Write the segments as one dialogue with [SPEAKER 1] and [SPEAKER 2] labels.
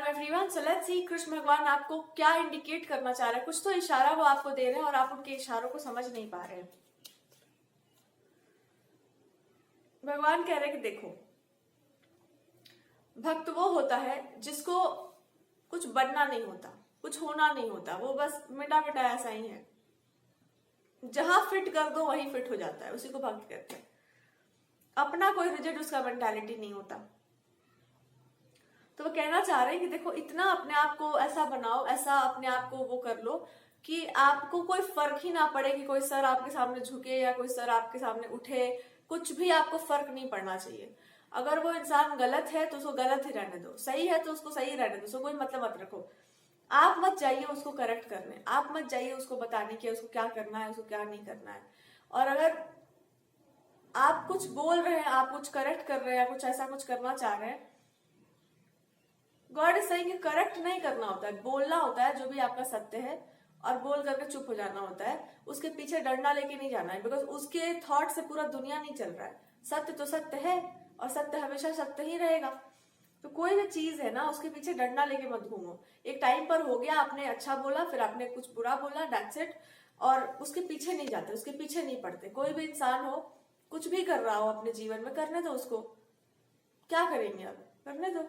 [SPEAKER 1] नमस्कार everyone. So let's see Krishna भगवान आपको क्या इंडिकेट करना चाह रहे हैं। कुछ तो इशारा वो आपको दे रहे हैं और आप उनके इशारों को समझ नहीं पा रहे हैं। भगवान कह रहे हैं कि देखो, भक्त वो होता है जिसको कुछ बनना नहीं होता, कुछ होना नहीं होता, वो बस मिटा मिटा ऐसा ही है। जहां फिट कर दो वहीं फिट हो जाता है, उसी को भक्त कहते हैं। अपना कोई रिजिड उसका मेंटालिटी नहीं होता। तो वो कहना चाह रहे हैं कि देखो, इतना अपने आप को ऐसा बनाओ, ऐसा अपने आप को वो कर लो कि आपको कोई फर्क ही ना पड़े कि कोई सर आपके सामने झुके या कोई सर आपके सामने उठे। कुछ भी आपको फर्क नहीं पड़ना चाहिए। अगर वो इंसान गलत है तो उसको गलत ही रहने दो, सही है तो उसको सही रहने दो, उसको कोई मतलब मत रखो। आप मत जाइए उसको करेक्ट करने, आप मत जाइए उसको बताने की उसको क्या करना है, उसको क्या नहीं करना है। और अगर आप कुछ बोल रहे हैं, आप कुछ करेक्ट कर रहे हैं, कुछ ऐसा कुछ करना चाह रहे हैं, गॉड इज सेइंग कि करेक्ट नहीं करना होता है, बोलना होता है जो भी आपका सत्य है, और बोल करके चुप हो जाना होता है। उसके पीछे डंडा लेके नहीं जाना है, बिकॉज उसके थॉट से पूरा दुनिया नहीं चल रहा है। सत्य तो सत्य है और सत्य हमेशा सत्य ही रहेगा। तो कोई भी चीज है ना, उसके पीछे डंडा लेके मत घूमो। एक टाइम पर हो गया, आपने अच्छा बोला, फिर आपने कुछ बुरा बोला, दैट्स इट। और उसके पीछे नहीं जाते, उसके पीछे नहीं पड़ते। कोई भी इंसान हो, कुछ भी कर रहा हो अपने जीवन में, करने दो उसको। क्या करेंगे अब, करने दो।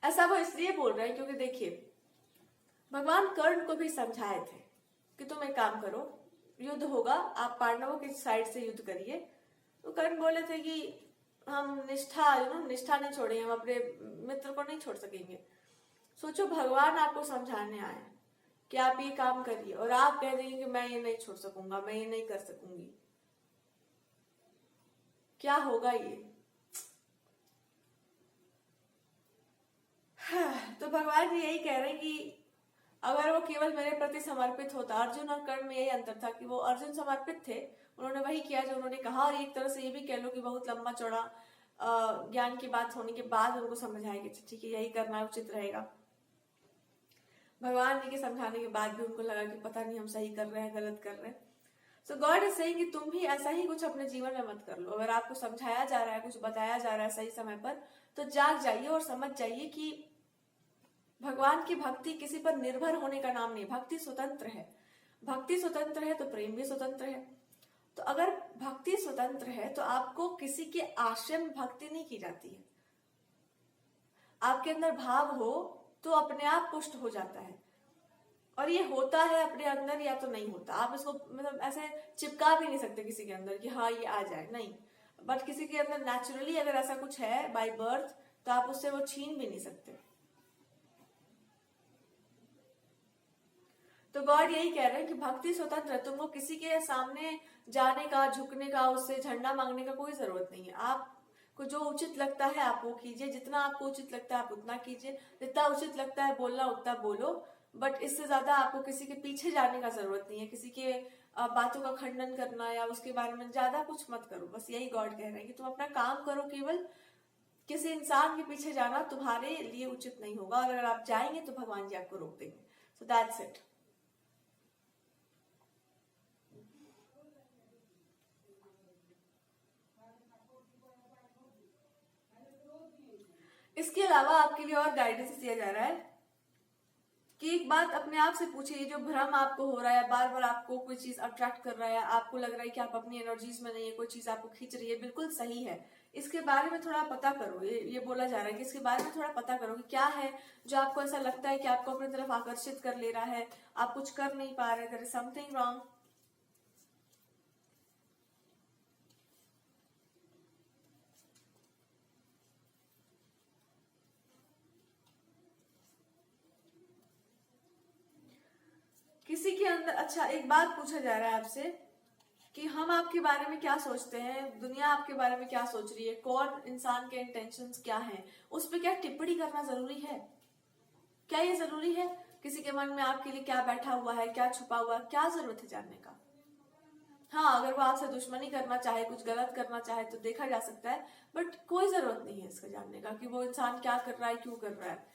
[SPEAKER 1] ऐसा वो इसलिए बोल रहे हैं क्योंकि देखिए, भगवान कर्ण को भी समझाए थे कि तुम एक काम करो, युद्ध होगा, आप पांडवों की साइड से युद्ध करिए। तो कर्ण बोले थे कि हम निष्ठा निष्ठा नहीं छोड़ेंगे, हम अपने मित्र को नहीं छोड़ सकेंगे। सोचो, भगवान आपको समझाने आए कि आप ये काम करिए और आप कह देंगे कि मैं ये नहीं छोड़ सकूंगा, मैं ये नहीं कर सकूंगी। क्या होगा ये? तो भगवान जी यही कह रहे हैं कि अगर वो केवल मेरे प्रति समर्पित होता, अर्जुन और कर्ण में यही अंतर था कि वो अर्जुन समर्पित थे, उन्होंने वही किया जो उन्होंने कहा। और एक तरह से ये भी कह लो कि बहुत लंबा चौड़ा ज्ञान की बात होने के बाद उनको समझ आएगी, ठीक है यही करना उचित रहेगा। भगवान जी के समझाने के बाद भी उनको लगा कि पता नहीं हम सही कर रहे हैं गलत कर रहे हैं। सो गॉड इज सेइंग कि तुम भी ऐसा ही कुछ अपने जीवन में मत कर लो। अगर आपको समझाया जा रहा है, कुछ बताया जा रहा है सही समय पर, तो जाग जाइए और समझ जाइए कि भगवान की भक्ति किसी पर निर्भर होने का नाम नहीं। भक्ति स्वतंत्र है। भक्ति स्वतंत्र है तो प्रेम भी स्वतंत्र है। तो अगर भक्ति स्वतंत्र है तो आपको किसी के आश्रय में भक्ति नहीं की जाती है। आपके अंदर भाव हो तो अपने आप पुष्ट हो जाता है। और ये होता है अपने अंदर या तो नहीं होता। आप इसको मतलब ऐसे चिपका भी नहीं सकते किसी के अंदर कि हाँ ये आ जाए, नहीं। बट किसी के अंदर नेचुरली अगर ऐसा कुछ है बाय बर्थ, तो आप उससे वो छीन भी नहीं सकते। तो गॉड यही कह रहे हैं कि भक्ति स्वतंत्र है। तुमको किसी के सामने जाने का, झुकने का, उससे झंडा मांगने का कोई जरूरत नहीं है। आपको जो उचित लगता है आप वो कीजिए, जितना आपको उचित लगता है आप उतना कीजिए, जितना उचित लगता है बोलना उतना बोलो। बट इससे ज्यादा आपको किसी के पीछे जाने का जरूरत नहीं है। किसी के बातों का खंडन करना या उसके बारे में ज्यादा कुछ मत करो। बस यही गॉड कह रहे हैं कि तुम अपना काम करो, केवल किसी इंसान के पीछे जाना तुम्हारे लिए उचित नहीं होगा। और अगर आप जाएंगे तो भगवान जी आपको रोक देंगे। So that's it. इसके अलावा आपके लिए और गाइडेंस दिया जा रहा है कि एक बात अपने आप से पूछिए, जो भ्रम आपको हो रहा है, बार बार आपको कोई चीज अट्रैक्ट कर रहा है, आपको लग रहा है कि आप अपनी एनर्जीज में नहीं है, कोई चीज आपको खींच रही है, बिल्कुल सही है। इसके बारे में थोड़ा पता करो। ये बोला जा रहा है कि इसके बारे में थोड़ा पता करो कि क्या है जो आपको ऐसा लगता है कि आपको अपनी तरफ आकर्षित कर ले रहा है, आप कुछ कर नहीं पा रहे, देयर इज समथिंग रॉन्ग। किसी के अंदर, अच्छा एक बात पूछा जा रहा है आपसे कि हम आपके बारे में क्या सोचते हैं, दुनिया आपके बारे में क्या सोच रही है, कौन इंसान के इंटेंशंस क्या हैं, उस पर क्या टिप्पणी करना जरूरी है? क्या ये जरूरी है? किसी के मन में आपके लिए क्या बैठा हुआ है, क्या छुपा हुआ है, क्या जरूरत है जानने का? हाँ, अगर वो आपसे दुश्मनी करना चाहे, कुछ गलत करना चाहे तो देखा जा सकता है, बट कोई जरूरत नहीं है इसका जानने का कि वो इंसान क्या कर रहा है, क्यों कर रहा है।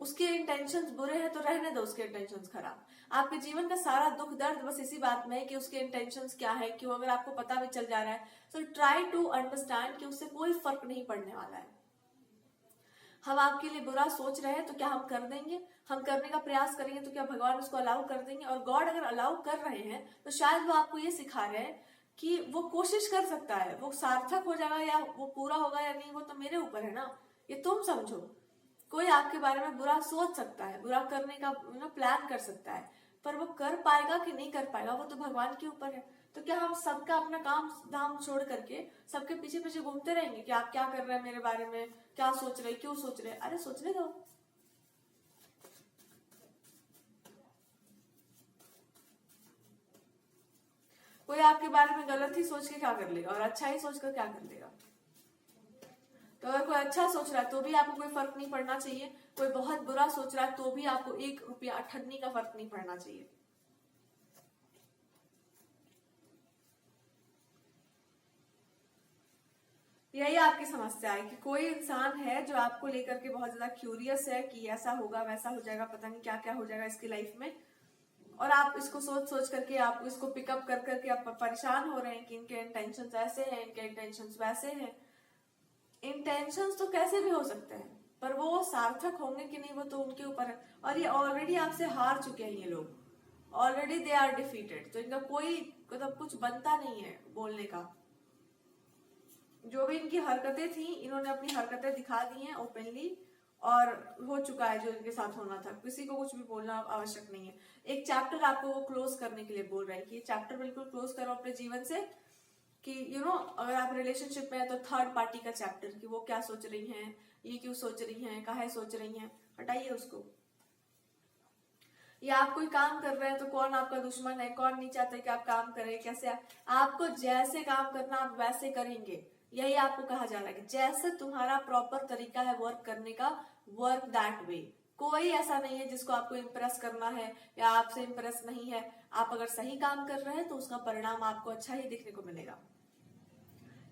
[SPEAKER 1] उसके इंटेंशंस बुरे हैं तो रहने दो उसके इंटेंशंस खराब। आपके जीवन का सारा दुख दर्द बस इसी बात में है कि उसके इंटेंशंस क्या है, क्यों। अगर आपको पता भी चल जा रहा है तो ट्राई टू अंडरस्टैंड कि उससे कोई फर्क नहीं पड़ने वाला है। हम आपके लिए बुरा सोच रहे हैं तो क्या हम कर देंगे? हम करने का प्रयास करेंगे तो क्या भगवान उसको अलाउ कर देंगे? और गॉड अगर अलाउ कर रहे हैं तो शायद वो आपको ये सिखा रहे हैं कि वो कोशिश कर सकता है, वो सार्थक हो जाएगा या वो पूरा होगा या नहीं, वो तो मेरे ऊपर है ना, ये तुम समझो। कोई आपके बारे में बुरा सोच सकता है, बुरा करने का प्लान कर सकता है, पर वो कर पाएगा कि नहीं कर पाएगा वो तो भगवान के ऊपर है। तो क्या हम सबका अपना काम धाम छोड़ करके सबके पीछे पीछे घूमते रहेंगे कि आप क्या कर रहे हैं मेरे बारे में, क्या सोच रहे, क्यों सोच रहे? अरे सोचने दो। कोई आपके बारे में गलत ही सोच के क्या कर लेगा और अच्छा ही सोच कर क्या कर लेगा? तो अगर कोई अच्छा सोच रहा है तो भी आपको कोई फर्क नहीं पड़ना चाहिए, कोई बहुत बुरा सोच रहा है तो भी आपको 1 रुपया अठन्नी का फर्क नहीं पड़ना चाहिए। यही आपकी समस्या है कि कोई इंसान है जो आपको लेकर के बहुत ज्यादा क्यूरियस है कि ऐसा होगा वैसा हो जाएगा, पता नहीं क्या क्या हो जाएगा इसकी लाइफ में, और आप इसको सोच सोच करके आप इसको पिकअप कर करके आप परेशान हो रहे हैं कि इनके इंटेंशंस ऐसे हैं, इनके इंटेंशंस वैसे हैं। इंटेंशंस तो कैसे भी हो सकते हैं, पर वो सार्थक होंगे कि नहीं वो तो उनके ऊपर है। और ये ऑलरेडी आपसे हार चुके हैं, ये लोग ऑलरेडी दे आर डिफीटेड, तो इनका कोई मतलब कुछ बनता नहीं है बोलने का। जो भी इनकी हरकतें थी, इन्होंने अपनी हरकतें दिखा दी हैं ओपनली, और हो चुका है जो इनके साथ होना था। किसी को कुछ भी बोलना आवश्यक नहीं है। एक चैप्टर आपको वो क्लोज करने के लिए बोल रहा है कि ये चैप्टर बिल्कुल क्लोज करो अपने जीवन से, कि अगर आप रिलेशनशिप में है तो थर्ड पार्टी का चैप्टर, कि वो क्या सोच रही हैं, ये क्यों सोच रही हैं, काहे सोच रही हैं, हटाइए उसको। या आप कोई काम कर रहे हैं तो कौन आपका दुश्मन है, कौन नहीं चाहता कि आप काम करें, कैसे आपको जैसे काम करना आप वैसे करेंगे, यही आपको कहा जा रहा है कि जैसे तुम्हारा प्रॉपर तरीका है वर्क करने का, वर्क दैट वे। कोई ऐसा नहीं है जिसको आपको इम्प्रेस करना है या आपसे इम्प्रेस नहीं है। आप अगर सही काम कर रहे हैं तो उसका परिणाम आपको अच्छा ही दिखने को मिलेगा,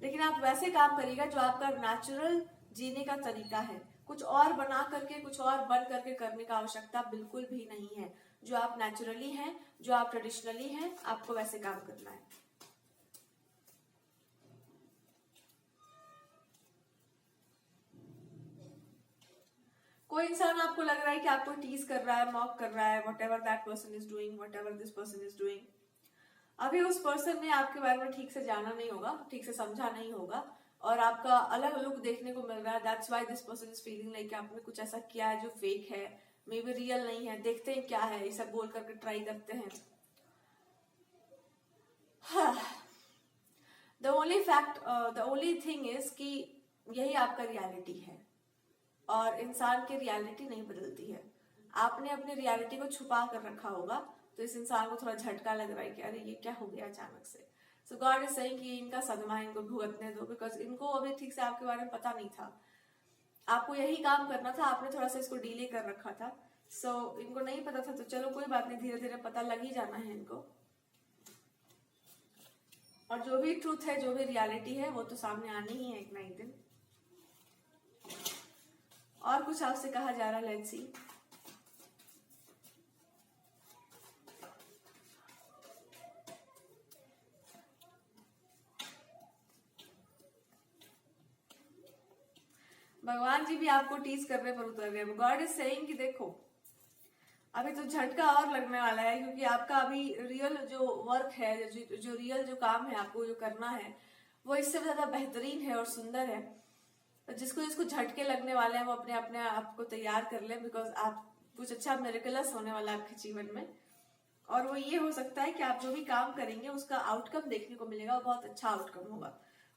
[SPEAKER 1] लेकिन आप वैसे काम करिएगा जो आपका नेचुरल जीने का तरीका है। कुछ और बना करके, कुछ और बन करके करने का आवश्यकता बिल्कुल भी नहीं है। जो आप नेचुरली हैं, जो आप ट्रेडिशनली हैं, आपको वैसे काम करना है। कोई इंसान आपको लग रहा है कि आपको टीज कर रहा है, मॉक कर रहा है, what ever that person is doing, what ever this person is doing, अभी उस पर्सन ने आपके बारे में ठीक से जाना नहीं होगा, ठीक से समझा नहीं होगा, और आपका अलग लुक देखने को मिल रहा है। That's why this person is feeling like आपने कुछ ऐसा किया है जो फेक है, मे बी रियल नहीं है। देखते हैं क्या है, ये सब बोल करके ट्राई करते हैं। द ओनली थिंग इज कि यही आपका रियलिटी है, और इंसान की रियलिटी नहीं बदलती है। आपने अपनी रियलिटी को छुपा कर रखा होगा, तो इस इंसान को थोड़ा झटका लग रहा है कि अरे ये क्या हो गया अचानक से। सो गॉड इज सेइंग कि इनका सदमा इनको भुगतने दो, बिकॉज इनको अभी ठीक से आपके बारे में पता नहीं था। आपको यही काम करना था, आपने थोड़ा सा इसको डीले कर रखा था। सो इनको नहीं पता था, तो चलो कोई बात नहीं, धीरे धीरे पता लग ही जाना है इनको। और जो भी ट्रूथ है, जो भी रियलिटी है, वो तो सामने आनी ही है एक ना एक दिन। और कुछ आपसे कहा जा रहा है, लेट्स सी। भगवान जी भी आपको टीज करने पर उतर गए। गॉड इज सेइंग कि देखो अभी तो झटका और लगने वाला है, क्योंकि आपका अभी रियल जो वर्क है, जो रियल जो काम है आपको जो करना है, वो इससे ज्यादा बेहतरीन है और सुंदर है। तो जिसको झटके लगने वाले हैं वो अपने अपने आप को तैयार कर ले, बिकॉज आप कुछ अच्छा मिरेकलस होने वाला है आपके जीवन में। और वो ये हो सकता है कि आप जो भी काम करेंगे उसका आउटकम देखने को मिलेगा, वो बहुत अच्छा आउटकम होगा।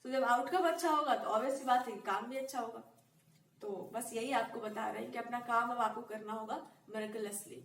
[SPEAKER 1] तो जब आउटकम अच्छा होगा तो ऑब्वियसली बात है काम भी अच्छा होगा। तो बस यही आपको बता रहे हैं कि अपना काम अब आपको करना होगा मिरेकलसली।